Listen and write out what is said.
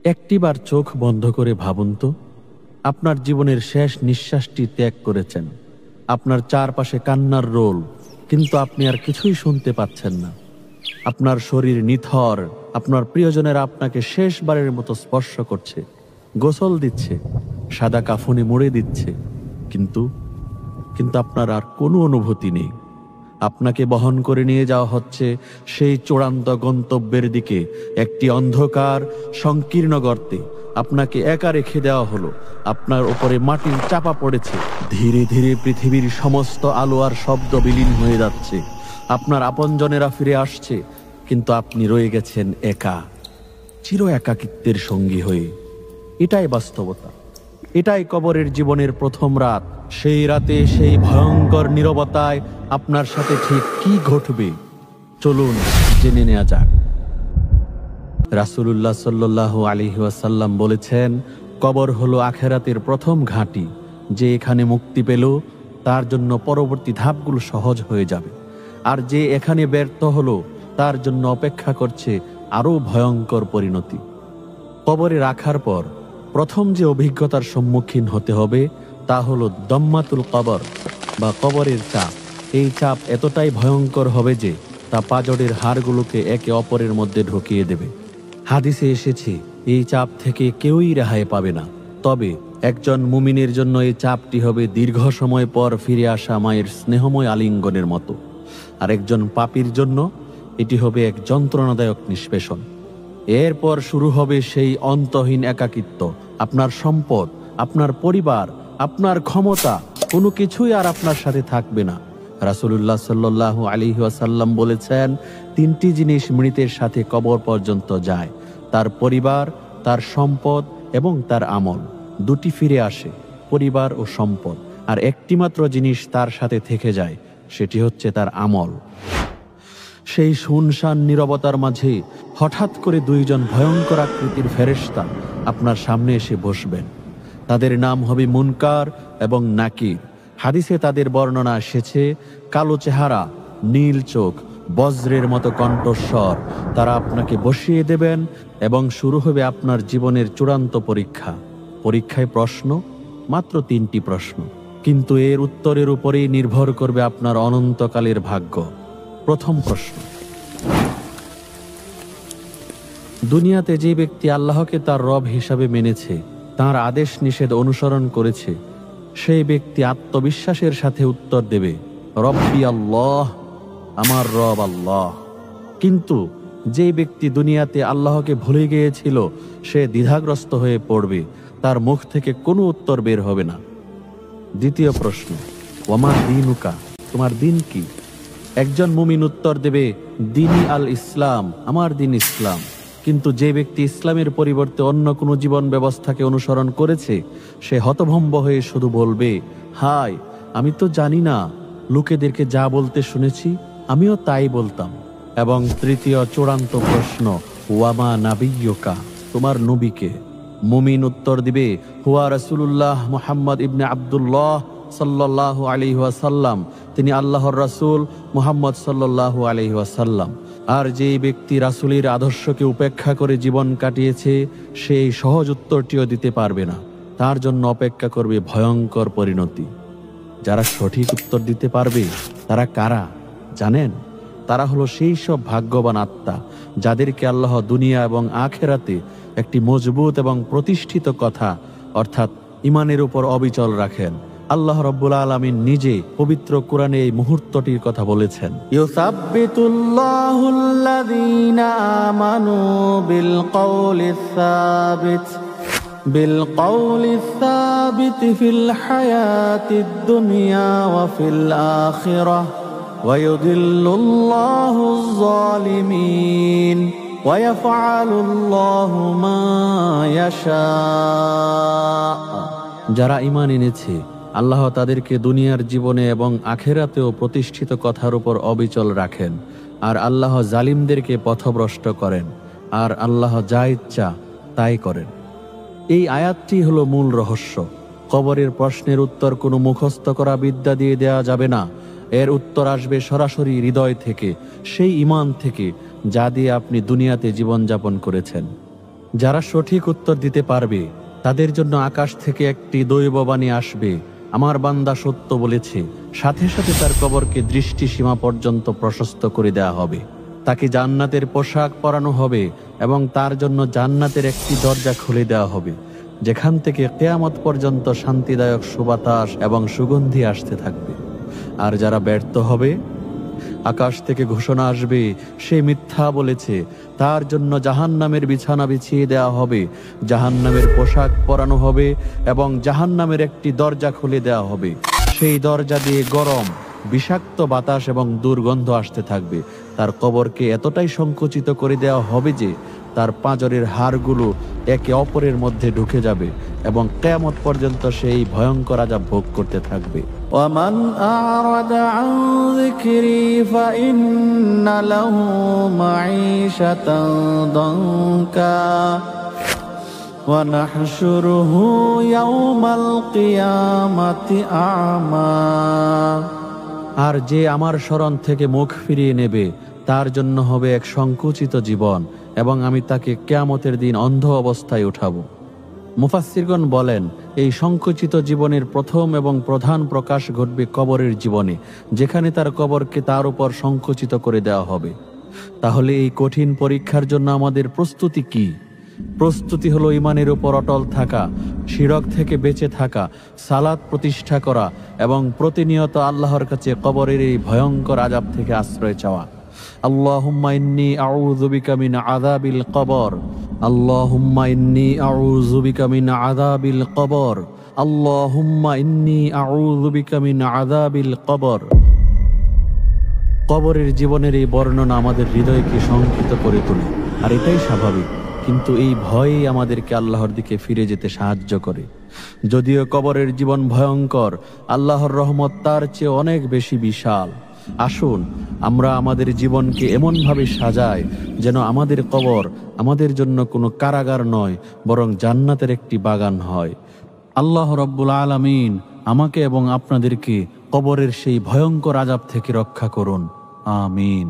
একটিবার চোখ বন্ধ করে ভাবুন তো, আপনার জীবনের শেষ নিঃশ্বাসটি ত্যাগ করেছেন। আপনার চারপাশে কান্নার রোল, কিন্তু আপনি আর কিছুই শুনতে পাচ্ছেন না। আপনার শরীর নিথর, আপনার প্রিয়জনেরা আপনাকে শেষবারের মতো স্পর্শ করছে, গোসল দিচ্ছে, সাদা কাফনে মুড়ে দিচ্ছে, কিন্তু কিন্তু আপনার আর কোনো অনুভূতি নেই। আপনাকে বহন করে নিয়ে যাওয়া হচ্ছে সেই চূড়ান্ত গন্তব্যের দিকে, একটি অন্ধকার সংকীর্ণ গর্তে। আপনাকে একা রেখে দেওয়া হলো, আপনার উপরে মাটির চাপা পড়েছে। ধীরে ধীরে পৃথিবীর সমস্ত আলো আর শব্দ বিলীন হয়ে যাচ্ছে। আপনার আপনজনেরা ফিরে আসছে, কিন্তু আপনি রয়ে গেছেন একা, চির একাকিত্বের সঙ্গী হয়ে। এটাই বাস্তবতা, এটাই কবরের জীবনের প্রথম রাত। সেই রাতে, সেই ভয়ঙ্কর নীরবতায় আপনার সাথে ঠিক কি ঘটবে, চলুন জেনে নেওয়া যাক। রাসূলুল্লাহ সাল্লাল্লাহু আলাইহি ওয়াসাল্লাম বলেছেন, কবর হলো আখিরাতের প্রথম ঘাঁটি। যে এখানে মুক্তি পেল, তার জন্য পরবর্তী ধাপগুলো সহজ হয়ে যাবে। আর যে এখানে ব্যর্থ হলো, তার জন্য অপেক্ষা করছে আরও ভয়ঙ্কর পরিণতি। কবরে রাখার পর প্রথম যে অভিজ্ঞতার সম্মুখীন হতে হবে, তা হলো দম্মাতুল কবর বা কবরের চাপ। এই চাপ এতটাই ভয়ঙ্কর হবে যে তা পাজরের হাড়গুলোকে একে অপরের মধ্যে ঢুকিয়ে দেবে। হাদিসে এসেছে, এই চাপ থেকে কেউই রেহাই পাবে না। তবে একজন মুমিনের জন্য এই চাপটি হবে দীর্ঘ সময় পর ফিরে আসা মায়ের স্নেহময় আলিঙ্গনের মতো, আর একজন পাপীর জন্য এটি হবে এক যন্ত্রণাদায়ক নিষ্পেষণ। এরপর শুরু হবে সেই অন্তহীন একাকিত্ব। আপনার সম্পদ, আপনার পরিবার, আপনার ক্ষমতা, কোনো কিছুই আর আপনার সাথে থাকবে না। রাসূলুল্লাহ সাল্লাল্লাহু আলাইহি ওয়াসাল্লাম বলেছেন, তিনটি জিনিস মৃতের সাথে কবর পর্যন্ত যায়: তার পরিবার, তার সম্পদ এবং তার আমল। দুটি ফিরে আসে, পরিবার ও সম্পদ, আর একটিমাত্র জিনিস তার সাথে থেকে যায়, সেটি হচ্ছে তার আমল। সেই শুনশান নীরবতার মাঝে হঠাৎ করে দুইজন ভয়ঙ্কর আকৃতির ফেরেশতা আপনার সামনে এসে বসবেন। তাদের নাম হবে মুনকার এবং নাকির। হাদিসে তাদের বর্ণনা এসেছে, কালো চেহারা, নীল চোখ, বজ্রের মতো কণ্ঠস্বর। তারা আপনাকে বসিয়ে দেবেন এবং শুরু হবে আপনার জীবনের চূড়ান্ত পরীক্ষা। পরীক্ষায় প্রশ্ন, মাত্র 3টি প্রশ্ন, কিন্তু এর উত্তরের উপরেই নির্ভর করবে আপনার অনন্তকালের ভাগ্য। প্রথম প্রশ্ন: দুনিয়াতে যে ব্যক্তি আল্লাহকে তার রব হিসাবে মেনেছে, তার আদেশ নিষেধ অনুসরণ করেছে, সেই ব্যক্তি আত্মবিশ্বাসের সাথে উত্তর দেবে, রব্বি আল্লাহ, আমার রব আল্লাহ। কিন্তু যে ব্যক্তি দুনিয়াতে আল্লাহকে ভুলে গিয়েছিল, সে দ্বিধাগ্রস্ত হয়ে পড়বে, তার মুখ থেকে কোনো উত্তর বের হবে না। দ্বিতীয় প্রশ্ন: ওমা দীনুকা, তোমার দিন কি? একজন মুমিন উত্তর দেবে, দিনী আল ইসলাম, আমার দিন ইসলাম। কিন্তু যে ব্যক্তি ইসলামের পরিবর্তে অন্য কোনো জীবন ব্যবস্থাকে অনুসরণ করেছে, সে হতভম্ব হয়ে শুধু বলবে, হায়, আমি তো জানি না, লোকেদেরকে যা বলতে শুনেছি আমিও তাই বলতাম। এবং তৃতীয় চূড়ান্ত প্রশ্ন: ওয়ামা নাবিয়্যুকা, তোমার নবীকে? মুমিন উত্তর দিবে, হুয়া রাসূলুল্লাহ মুহাম্মদ ইবনে আব্দুল্লাহ সাল্লাল্লাহু আলাইহি ওয়াসাল্লাম, তিনি আল্লাহর রাসূল মুহাম্মদ সাল্লাল্লাহু আলাইহি ওয়াসাল্লাম। আর যে ব্যক্তি রাসূলের আদর্শকে উপেক্ষা করে জীবন কাটিয়েছে, সেই সহজ উত্তরটিও দিতে পারবে না। তার জন্য অপেক্ষা করবে ভয়ঙ্কর পরিণতি। যারা সঠিক উত্তর দিতে পারবে, তারা কারা জানেন? তারা হলো সেই সব ভাগ্যবান আত্মা, যাদেরকে আল্লাহ দুনিয়া এবং আখিরাতে একটি মজবুত এবং প্রতিষ্ঠিত কথা অর্থাৎ ঈমানের উপর অবিচল রাখেন। আল্লাহ রাব্বুল আলামিন নিজে পবিত্র কোরআনে এই মুহূর্তটির কথা বলেছেন, ইউসাব্বিতুল্লাহুল্লাযীনা আমানু বিল কওলিস সাবিত ফিল হায়াতিদ দুনিয়া ওয়া ফিল আখিরাহ ওয়া ইউযিল্লুল্লাহুয যালিমিন ওয়া ইয়াফআলুল্লাহু মা ইয়াশা। যারা ঈমান এনেছে, আল্লাহ তাদেরকে দুনিয়ার জীবনে এবং আখিরাতেও প্রতিষ্ঠিত কথার উপর অবিচল রাখেন, আর আল্লাহ জালিমদেরকে পথভ্রষ্ট করেন, আর আল্লাহ যা ইচ্ছা তাই করেন। এই আয়াতটি হলো মূল রহস্য। কবরের প্রশ্নের উত্তর কোনো মুখস্থ করা বিদ্যা দিয়ে দেয়া যাবে না। এর উত্তর আসবে সরাসরি হৃদয় থেকে, সেই ঈমান থেকে যা দিয়ে আপনি দুনিয়াতে জীবনযাপন করেছেন। যারা সঠিক উত্তর দিতে পারবে তাদের জন্য আকাশ থেকে একটি দৈববাণী আসবে, আমার বান্দা সত্য বলেছে। সাথে সাথে তার কবরকে দৃষ্টিসীমা পর্যন্ত প্রশস্ত করে দেওয়া হবে। তাকে জান্নাতের পোশাক পরানো হবে এবং তার জন্য জান্নাতের একটি দরজা খুলে দেওয়া হবে, যেখান থেকে কিয়ামত পর্যন্ত শান্তিদায়ক সুবাতাস এবং সুগন্ধি আসতে থাকবে। আর যারা ব্যর্থ হবে, আকাশ থেকে ঘোষণা আসবে সে মিথ্যা বলেছে, তার জন্য জাহান্নামের বিছানা বিছিয়ে দেওয়া হবে, জাহান্নামের পোশাক পরানো হবে এবং জাহান্নামের একটি দরজা খুলে দেওয়া হবে। সেই দরজা দিয়ে গরম বিষাক্ত বাতাস এবং দুর্গন্ধ আসতে থাকবে। তার কবরকে এতটাই সংকুচিত করে দেওয়া হবে যে তার পাঁজরের হাড়গুলো একে অপরের মধ্যে ঢুকে যাবে এবং কিয়ামত পর্যন্ত সেই ভয়ঙ্কর আযাব ভোগ করতে থাকবে। ومن أعرض عن ذكري فإن له معيشة ضنكا ونحشره يوم القيامة أعمى। আর যে আমার স্মরণ থেকে মুখ ফিরিয়ে নেবে তার জন্য হবে এক সংকুচিত জীবন এবং আমি তাকে কিয়ামতের দিন অন্ধ অবস্থায় উঠাবো। মুফাসসিরগণ বলেন, এই সংকুচিত জীবনের প্রথম এবং প্রধান প্রকাশ ঘটবে কবরের জীবনে, যেখানে তার কবরকে তার উপর সংকুচিত করে দেওয়া হবে। তাহলে এই কঠিন পরীক্ষার জন্য আমাদের প্রস্তুতি কি? প্রস্তুতি হলো ঈমানের উপর অটল থাকা, শিরক থেকে বেঁচে থাকা, সালাত প্রতিষ্ঠা করা এবং প্রতিনিয়ত আল্লাহর কাছে কবরের এই ভয়ঙ্কর আযাব থেকে আশ্রয় চাওয়া। আল্লাহুম্মা ইন্নী আউযু বিকা মিন আযাবিল কবর, আল্লাহুম্মা ইন্নী আউযু বিকা মিন আযাবিল কবর, আল্লাহুম্মা ইন্নী আউযু বিকা মিন আযাবিল কবর। কবরের জীবনের এই বর্ণনা আমাদের হৃদয়কে শঙ্কিত করে তোলে, আর এটাই স্বাভাবিক। কিন্তু এই ভয়ই আমাদেরকে আল্লাহর দিকে ফিরে যেতে সাহায্য করে। যদিও কবরের জীবন ভয়ঙ্কর, আল্লাহর রহমত তার চেয়ে অনেক বেশি বিশাল। আসুন আমরা আমাদের জীবনকে এমনভাবে সাজাই যেন আমাদের কবর আমাদের জন্য কোনো কারাগার নয়, বরং জান্নাতের একটি বাগান হয়। আল্লাহ রাব্বুল আলামিন আমাকে এবং আপনাদেরকে কবরের সেই ভয়ঙ্কর আযাব থেকে রক্ষা করুন। আমিন।